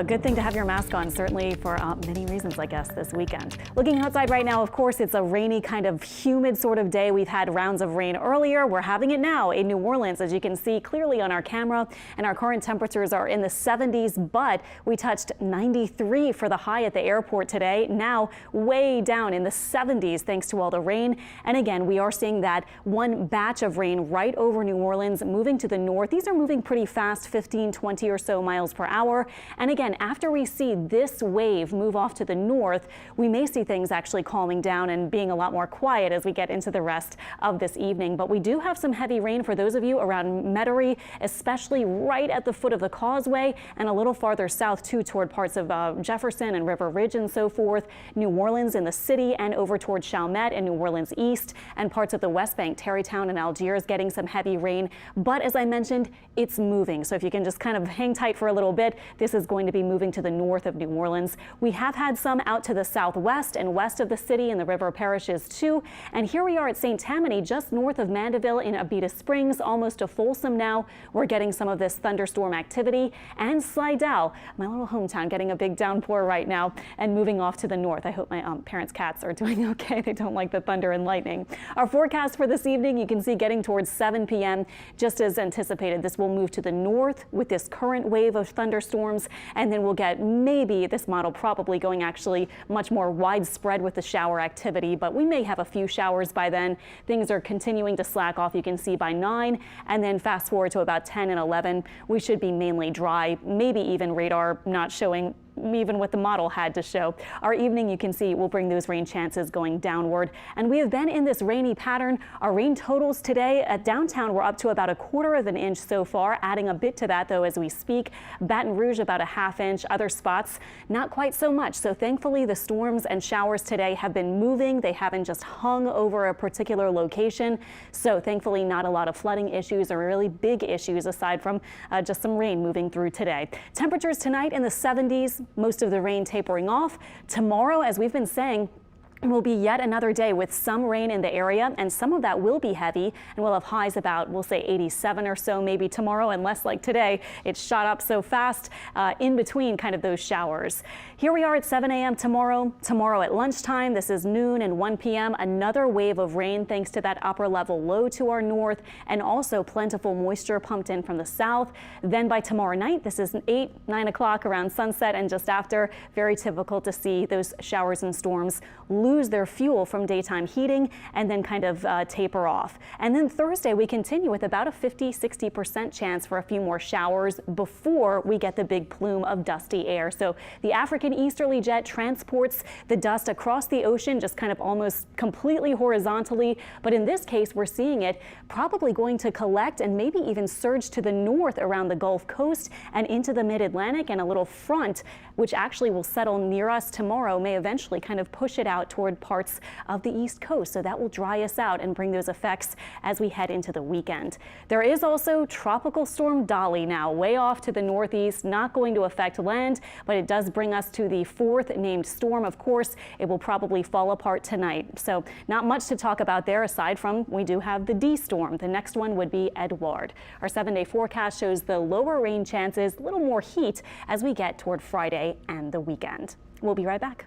A good thing to have your mask on, certainly for many reasons, I guess, this weekend. Looking outside right now, of course, it's a rainy, kind of humid sort of day. We've had rounds of rain earlier. We're having it now in New Orleans, as you can see clearly on our camera. And our current temperatures are in the 70s, but we touched 93 for the high at the airport today. Now way down in the 70s, thanks to all the rain. And again, we are seeing that one batch of rain right over New Orleans, moving to the north. These are moving pretty fast, 15, 20 or so miles per hour. And again, after we see this wave move off to the north, we may see things actually calming down and being a lot more quiet as we get into the rest of this evening. But we do have some heavy rain for those of you around Metairie, especially right at the foot of the causeway and a little farther south too, toward parts of Jefferson and River Ridge and so forth. New Orleans in the city and over towards Chalmette and New Orleans East and parts of the West Bank, Tarrytown and Algiers getting some heavy rain. But as I mentioned, it's moving. So if you can just kind of hang tight for a little bit, this is going to be moving to the north of New Orleans. We have had some out to the southwest and west of the city and the river parishes too. And here we are at St. Tammany, just north of Mandeville in Abita Springs, almost to Folsom now. We're getting some of this thunderstorm activity, and Slidell, my little hometown, getting a big downpour right now and moving off to the north. I hope my parents' cats are doing okay. They don't like the thunder and lightning. Our forecast for this evening, you can see getting towards 7 p.m. Just as anticipated, this will move to the north with this current wave of thunderstorms, and then we'll get maybe this model probably going actually much more widespread with the shower activity, but we may have a few showers by then. Things are continuing to slack off, you can see, by 9, and then fast forward to about 10 and 11. We should be mainly dry, maybe even radar not showing even what the model had to show. Our evening, you can see, will bring those rain chances going downward. And we have been in this rainy pattern. Our rain totals today at downtown were up to about 1/4 of an inch so far, adding a bit to that though as we speak. Baton Rouge about 1/2 inch, other spots not quite so much. So thankfully the storms and showers today have been moving. They haven't just hung over a particular location. So thankfully not a lot of flooding issues or really big issues aside from just some rain moving through today. Temperatures tonight in the 70s. Most of the rain tapering off. Tomorrow, as we've been saying, will be yet another day with some rain in the area, and some of that will be heavy, and we'll have highs about, we'll say 87 or so maybe tomorrow, unless like today it shot up so fast in between kind of those showers. Here we are at 7 a.m. tomorrow at lunchtime. This is noon and 1 p.m. Another wave of rain thanks to that upper level low to our north, and also plentiful moisture pumped in from the south. Then by tomorrow night, this is 8, 9 o'clock around sunset and just after, very typical to see those showers and storms lose their fuel from daytime heating and then kind of taper off. And then Thursday, we continue with about a 50-60% chance for a few more showers before we get the big plume of dusty air. So the African easterly jet transports the dust across the ocean, just kind of almost completely horizontally. But in this case, we're seeing it probably going to collect and maybe even surge to the north around the Gulf Coast and into the mid-Atlantic, and a little front, which actually will settle near us tomorrow, may eventually kind of push it out toward parts of the East Coast. So that will dry us out and bring those effects as we head into the weekend. There is also Tropical Storm Dolly now way off to the northeast, not going to affect land, but it does bring us to the 4th named storm. Of course, it will probably fall apart tonight. So not much to talk about there aside from we do have the D storm. The next one would be Edouard. Our 7-day forecast shows the lower rain chances, a little more heat as we get toward Friday and the weekend. We'll be right back.